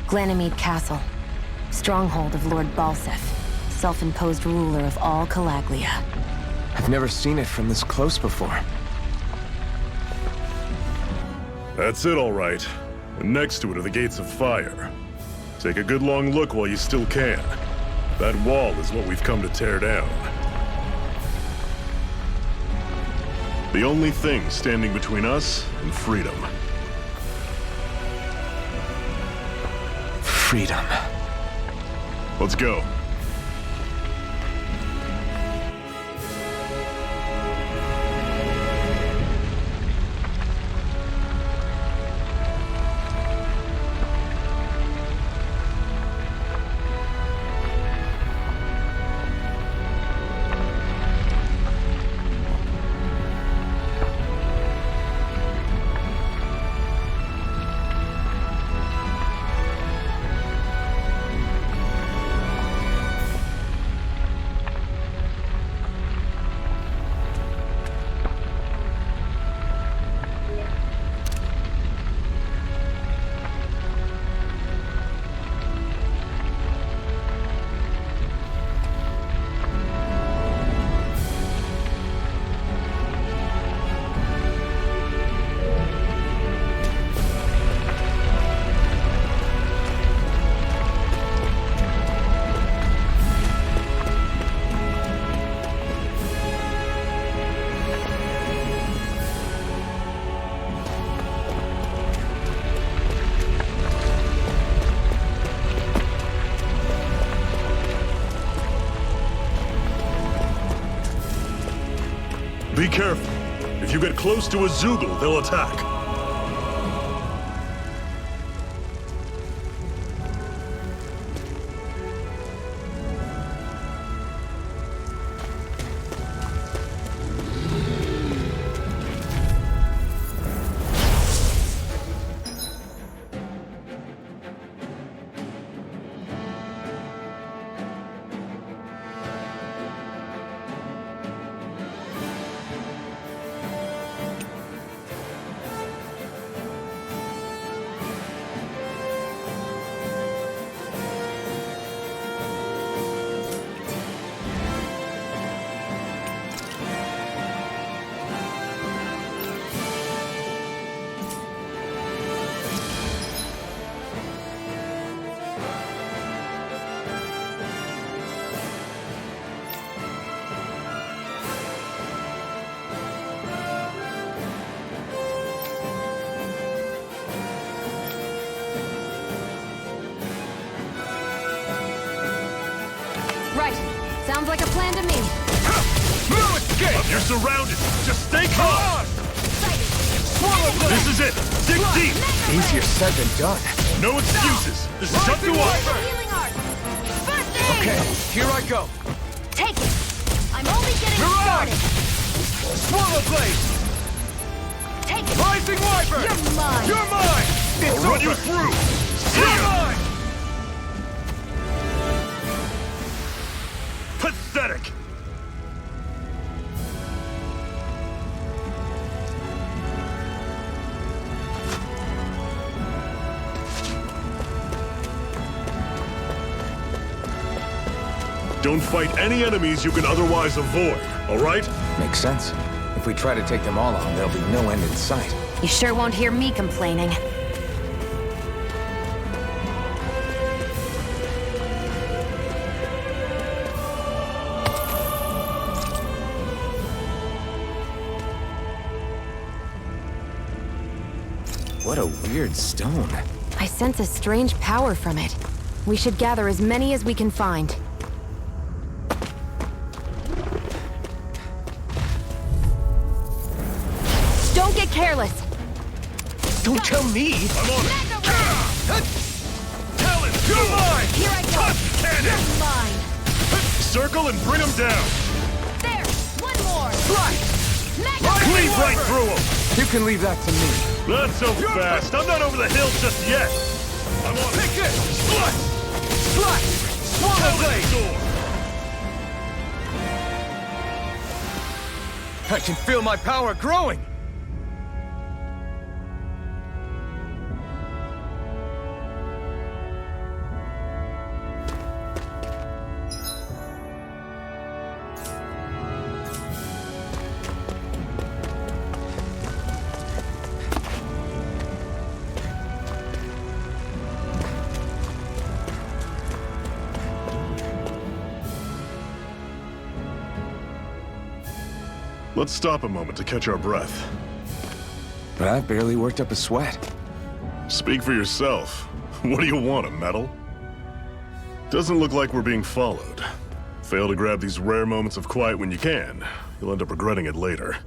Ganymede Castle, stronghold of Lord Balseth, self-imposed ruler of all Calaglia. I've never seen it from this close before. That's it, all right. And next to it are the gates of fire. Take a good long look while you still can. That wall is what we've come to tear down. The only thing standing between us and freedom. Freedom. Let's go. Be careful. If you get close to a Zoogle, they'll attack. Sounds like a plan to me. No escape! You're surrounded! Just stay calm! This is it! Dig deep! Easier said than done. No excuses! This is up to us! Okay, here I go. Take it! I'm only getting started! Swallow blade! Take it! Rising Wyvern! You're mine! You're mine! I'll run you through! See You're ya! mine! Pathetic! Don't fight any enemies you can otherwise avoid, all right? Makes sense. If we try to take them all on, there'll be no end in sight. You sure won't hear me complaining. What a weird stone. I sense a strange power from it. We should gather as many as we can find. Don't get careless! Don't tell me! I'm on it! Talents, You're mine! Here I go! Cannon! You're mine! Circle and bring them down! There! One more! Slice! Mega Cleave right through them! You can leave that to me. Not so fast! I'm not over the hill just yet! I'm on Take this! Slice! Slice! Swallow blade! I can feel my power growing! Let's stop a moment to catch our breath. But I've barely worked up a sweat. Speak for yourself. What do you want, a medal? Doesn't look like we're being followed. Fail to grab these rare moments of quiet when you can. You'll end up regretting it later.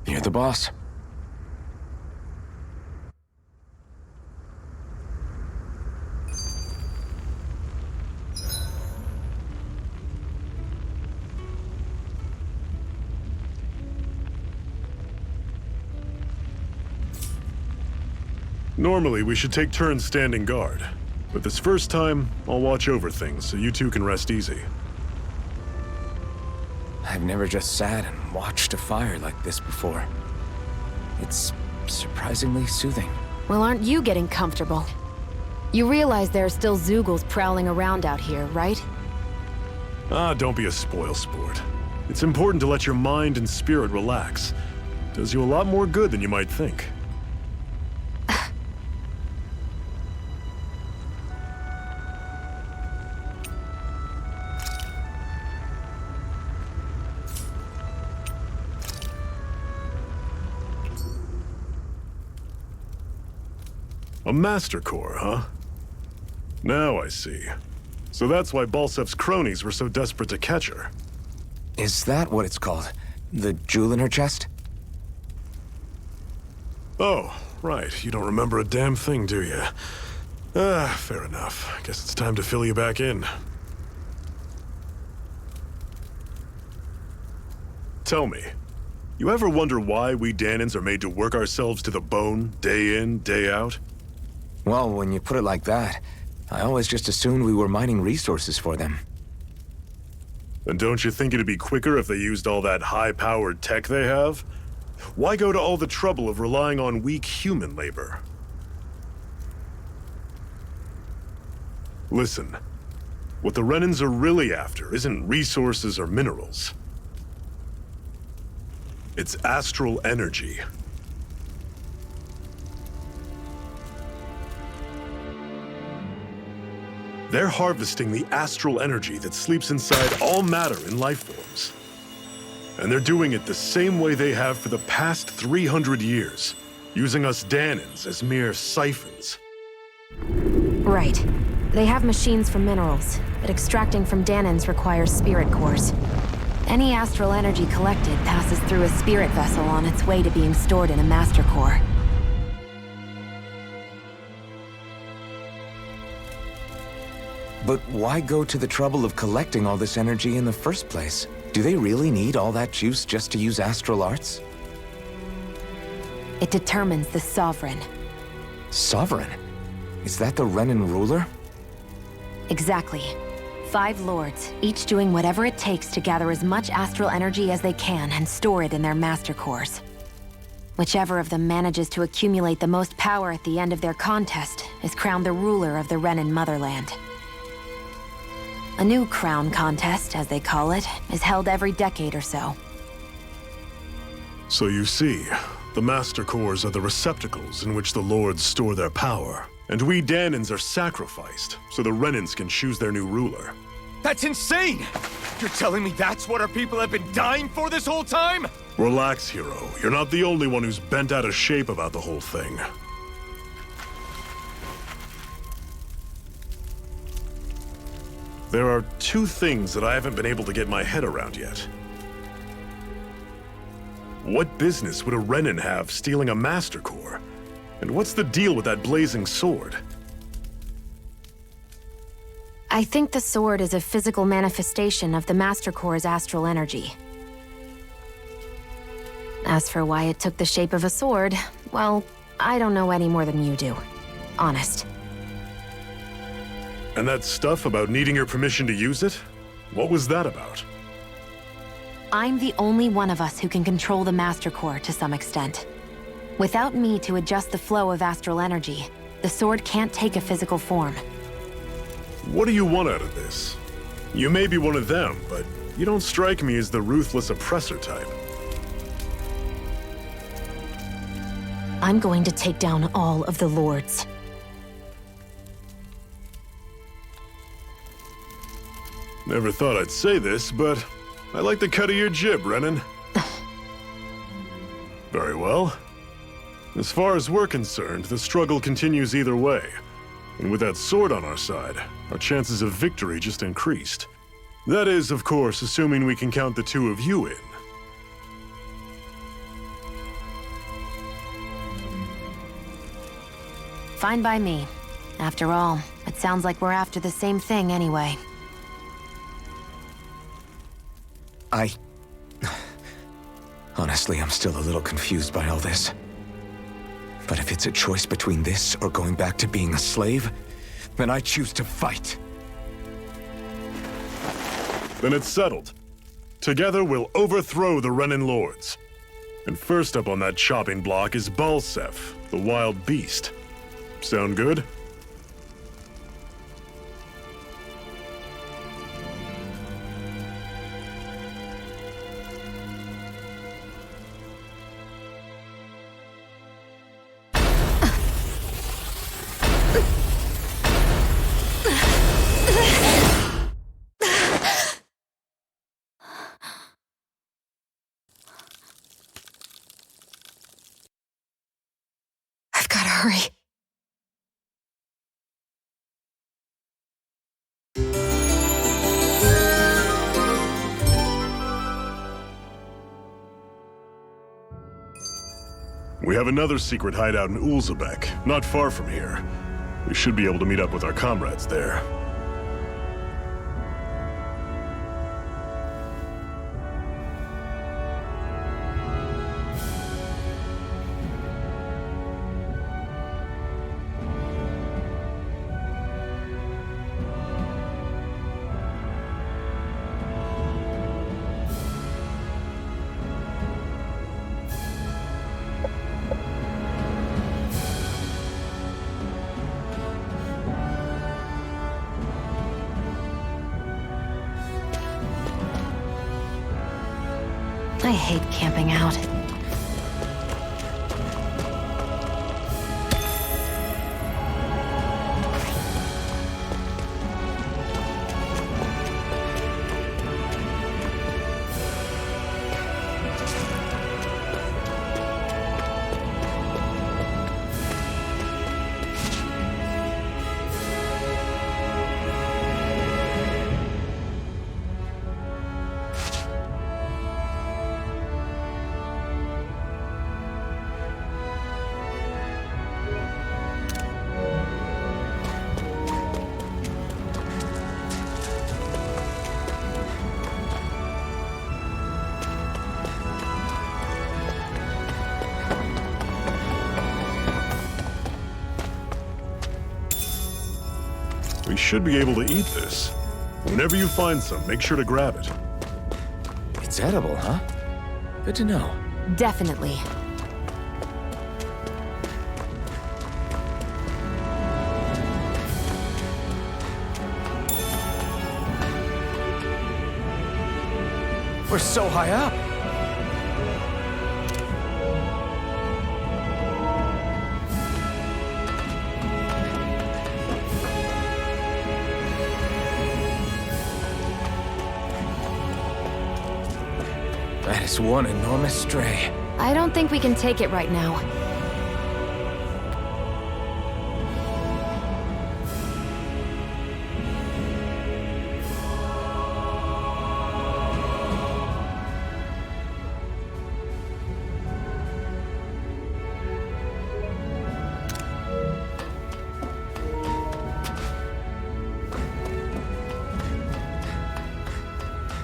You're the boss. Normally, we should take turns standing guard. But this first time, I'll watch over things so you two can rest easy. I've never just sat and watched a fire like this before. It's surprisingly soothing. Well, aren't you getting comfortable? You realize there are still Zeugles prowling around out here, right? Ah, don't be a spoilsport. It's important to let your mind and spirit relax. Does you a lot more good than you might think. A Master Core, huh? Now I see. So that's why Balsef's cronies were so desperate to catch her. Is that what it's called? The jewel in her chest? Oh, right. You don't remember a damn thing, do you? Ah, fair enough. Guess it's time to fill you back in. Tell me, you ever wonder why we Danans are made to work ourselves to the bone, day in, day out? Well, when you put it like that, I always just assumed we were mining resources for them. And don't you think it'd be quicker if they used all that high-powered tech they have? Why go to all the trouble of relying on weak human labor? Listen, what the Renans are really after isn't resources or minerals. It's astral energy. They're harvesting the astral energy that sleeps inside all matter in life forms. And they're doing it the same way they have for the past 300 years, using us Danans as mere siphons. Right. They have machines for minerals, but extracting from Danans requires spirit cores. Any astral energy collected passes through a spirit vessel on its way to being stored in a master core. But why go to the trouble of collecting all this energy in the first place? Do they really need all that juice just to use astral arts? It determines the Sovereign. Sovereign? Is that the Renan ruler? Exactly. 5 lords, each doing whatever it takes to gather as much astral energy as they can and store it in their master cores. Whichever of them manages to accumulate the most power at the end of their contest is crowned the ruler of the Renan motherland. A new crown contest, as they call it, is held every decade or so. So you see, the Master Cores are the receptacles in which the Lords store their power. And we Danans are sacrificed, so the Renans can choose their new ruler. That's insane! You're telling me that's what our people have been dying for this whole time? Relax, hero. You're not the only one who's bent out of shape about the whole thing. There are two things that I haven't been able to get my head around yet. What business would a Renin have stealing a Master Core? And what's the deal with that blazing sword? I think the sword is a physical manifestation of the Master Core's astral energy. As for why it took the shape of a sword, well, I don't know any more than you do. Honest. And that stuff about needing your permission to use it? What was that about? I'm the only one of us who can control the Master Core to some extent. Without me to adjust the flow of astral energy, the sword can't take a physical form. What do you want out of this? You may be one of them, but you don't strike me as the ruthless oppressor type. I'm going to take down all of the lords. Never thought I'd say this, but I like the cut of your jib, Renin. Very well. As far as we're concerned, the struggle continues either way. And with that sword on our side, our chances of victory just increased. That is, of course, assuming we can count the two of you in. Fine by me. After all, it sounds like we're after the same thing anyway. Honestly, I'm still a little confused by all this. But if it's a choice between this or going back to being a slave, then I choose to fight. Then it's settled. Together, we'll overthrow the Renin Lords. And first up on that chopping block is Balsef, the wild beast. Sound good? I've gotta hurry. We have another secret hideout in Ulzebek, not far from here. We should be able to meet up with our comrades there. I hate camping out. We should be able to eat this. Whenever you find some, make sure to grab it. It's edible, huh? Good to know. Definitely. We're so high up. That is one enormous stray. I don't think we can take it right now.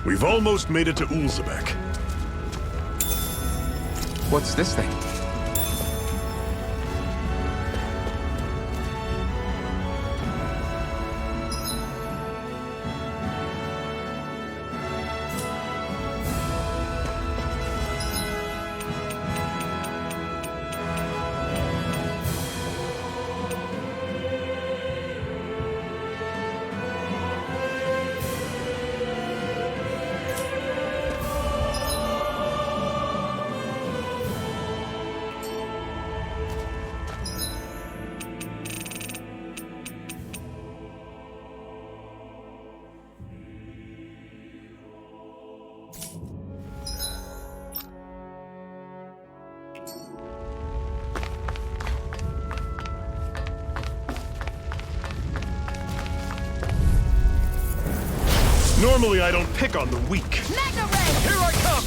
We've almost made it to Ulzebek. What's this thing? Normally, I don't pick on the weak. Mega Ray! Here I come!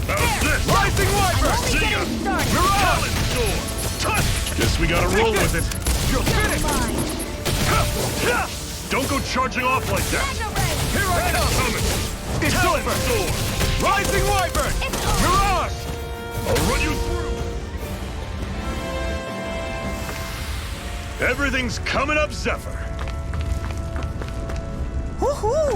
How's this? Rising Wyvern! I'm only See ya! getting started. Talon Sword! Touch! Guess we gotta roll with it. You'll fit it! Mine. Don't go charging off like that. Mega Ray! Here I come! Coming. It's Talon over! Sword! Rising Wyvern! It's over. Mirage! I'll run you through. Everything's coming up, Zephyr. Woohoo!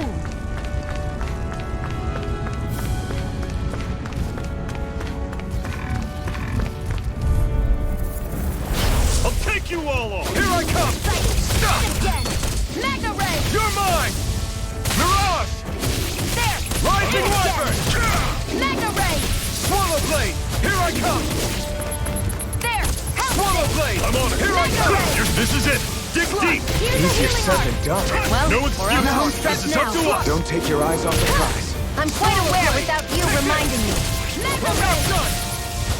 I'll take you all on. Here I come! Stop! Again! Mega Ray! You're mine! Mirage! There! Rising Wyvern! Mega Ray! Swallow Blade! Here I come! There! Help Swallow me! Blade! I'm on it. Here I come! This is it. Dig deep. Here's the Easier healing said art. than done. Well, No we're on the home excuses. stretch This is up now. to us. Don't take your eyes off the prize. I'm quite aware without you reminding me. Mega Ray! Done!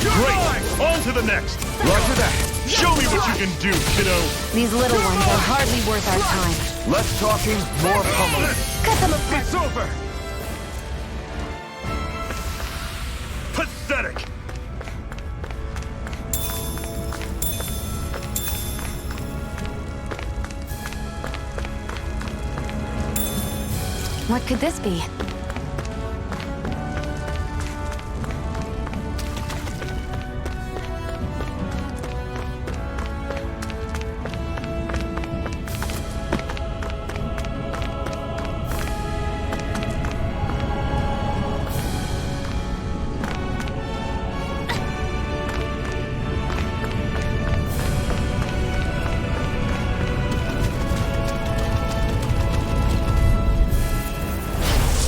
You're Great. mine! On to the next. Roger that. Show me what you can do, kiddo. These little ones are hardly worth our time. Less talking, more pummeling. Cut them apart. It's over! Pathetic. What could this be?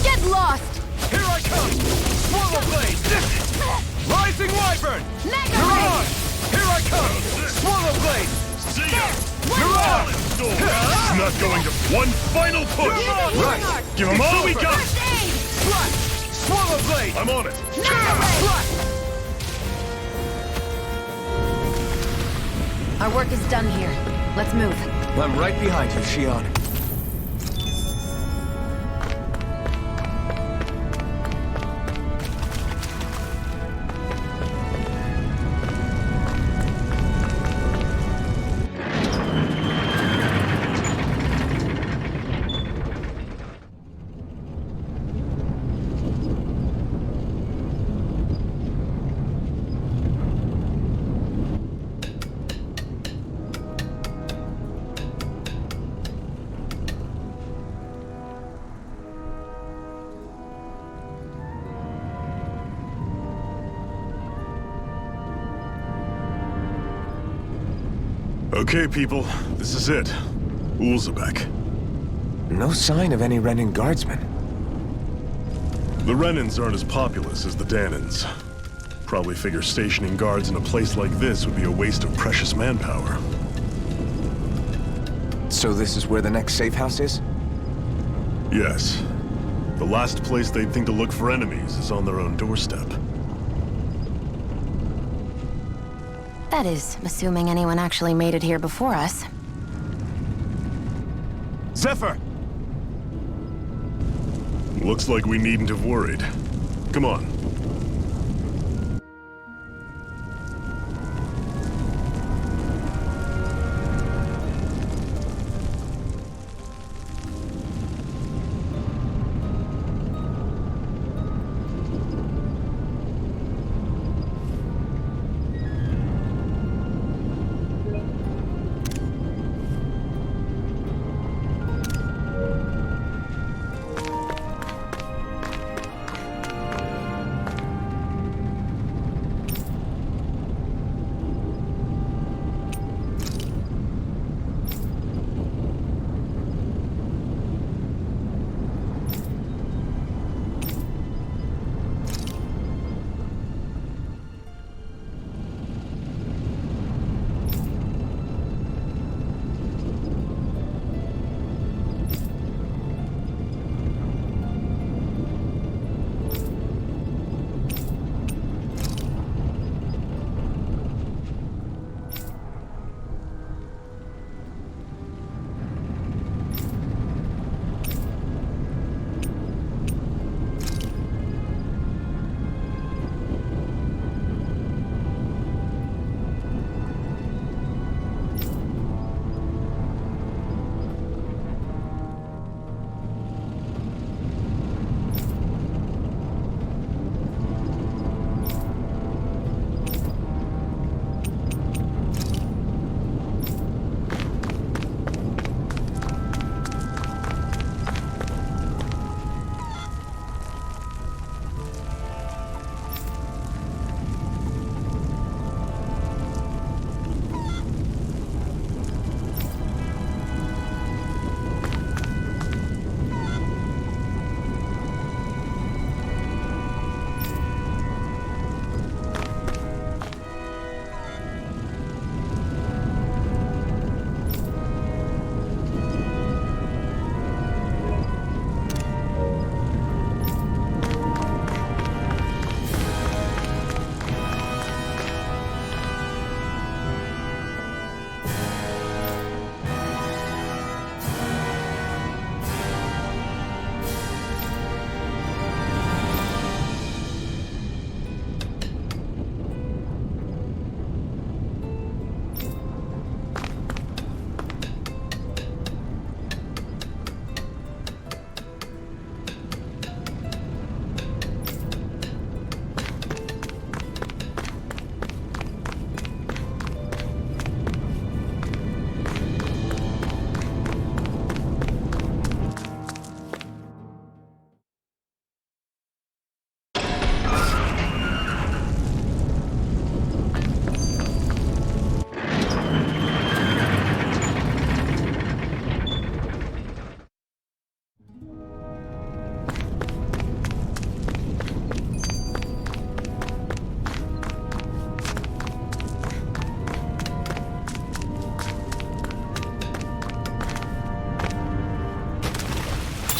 Get lost! Here I come! Swallow Blade! Rising Wyvern! Mega Ray! Mirage! Here I come! Swallow Blade! See ya. Mirage! Sword. It's not going to. One final push. Right! Give them all we got. First aid! Slash! Swallow Blade! I'm on it. Mega Ray! Slash! Our work is done here. Let's move. I'm right behind you, Shion. Okay, people. This is it. Ulzebek. No sign of any Renin guardsmen. The Renins aren't as populous as the Danins. Probably figure stationing guards in a place like this would be a waste of precious manpower. So this is where the next safe house is? Yes. The last place they'd think to look for enemies is on their own doorstep. That is, assuming anyone actually made it here before us. Zephyr! Looks like we needn't have worried. Come on.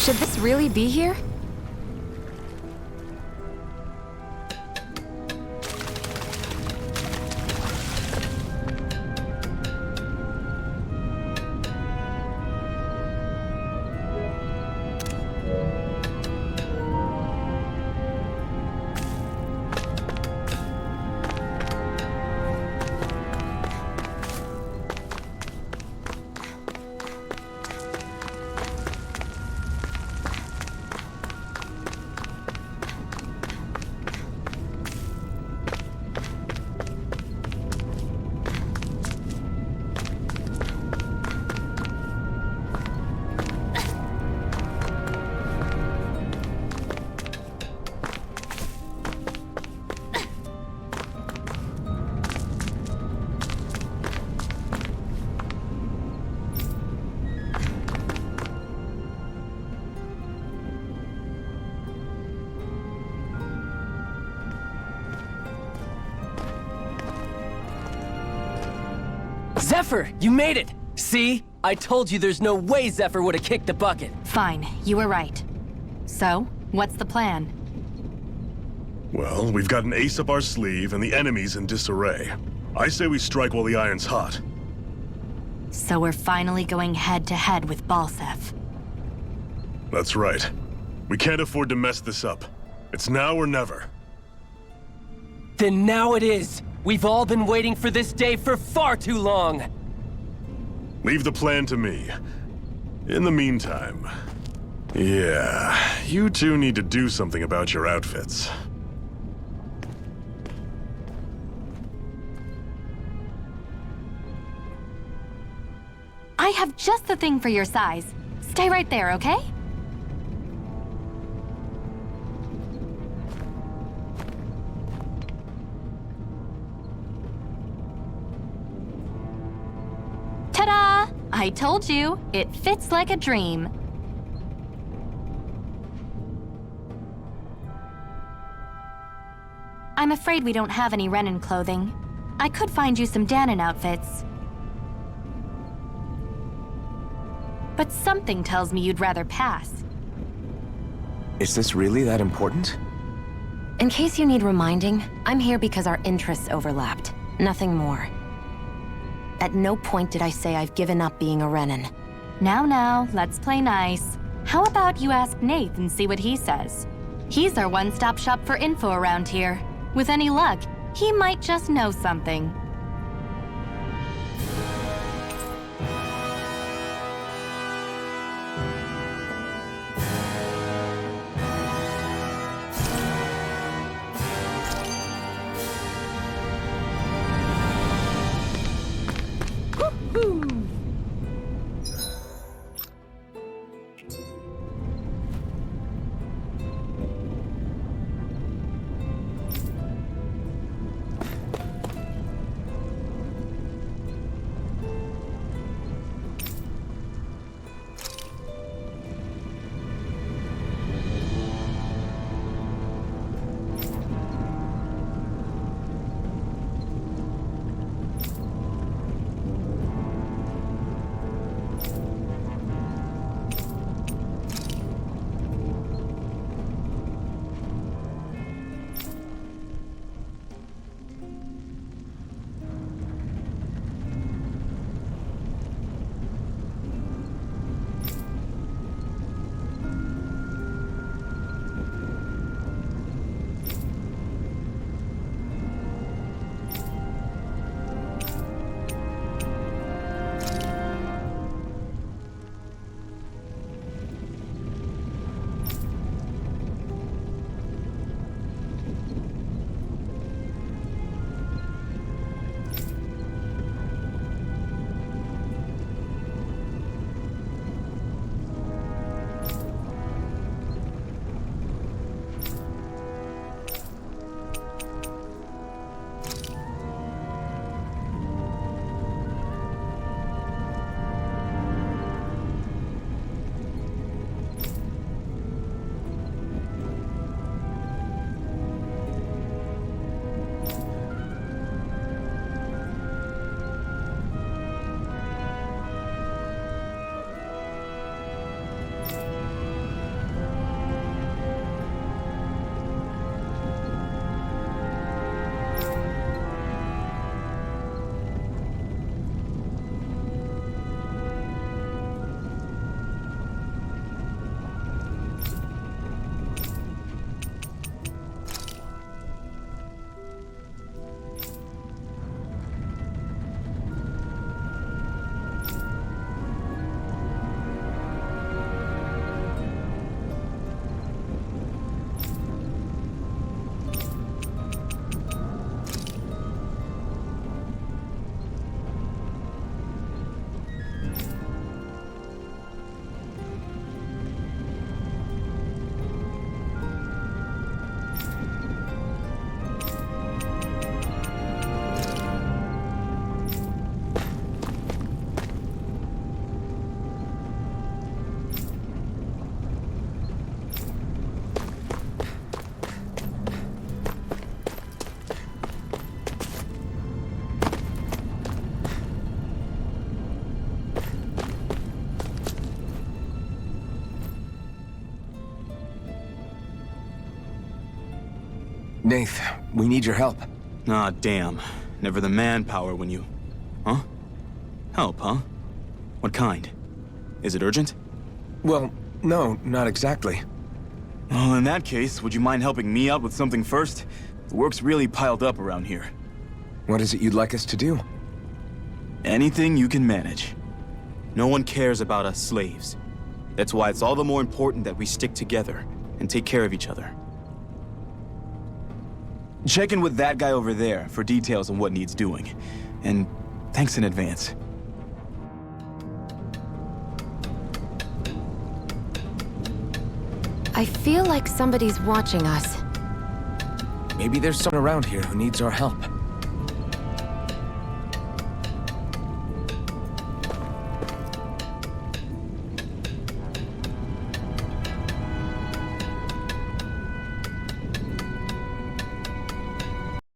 Should this really be here? Zephyr, you made it! See? I told you there's no way Zephyr would have kicked the bucket. Fine, you were right. So, what's the plan? Well, we've got an ace up our sleeve and the enemy's in disarray. I say we strike while the iron's hot. So we're finally going head-to-head with Balsef. That's right. We can't afford to mess this up. It's now or never. Then now it is! We've all been waiting for this day for far too long! Leave the plan to me. In the meantime... Yeah, you two need to do something about your outfits. I have just the thing for your size. Stay right there, okay? Ta-da! I told you, it fits like a dream. I'm afraid we don't have any Renin clothing. I could find you some Danon outfits. But something tells me you'd rather pass. Is this really that important? In case you need reminding, I'm here because our interests overlapped. Nothing more. At no point did I say I've given up being a Renin. Now, let's play nice. How about you ask Nath and see what he says? He's our one-stop shop for info around here. With any luck, he might just know something. Nath, we need your help. Ah, damn. Never the manpower when you... Huh? Help, huh? What kind? Is it urgent? Well, no, not exactly. Well, in that case, would you mind helping me out with something first? The work's really piled up around here. What is it you'd like us to do? Anything you can manage. No one cares about us slaves. That's why it's all the more important that we stick together and take care of each other. Check in with that guy over there for details on what needs doing. And thanks in advance. I feel like somebody's watching us. Maybe there's someone around here who needs our help.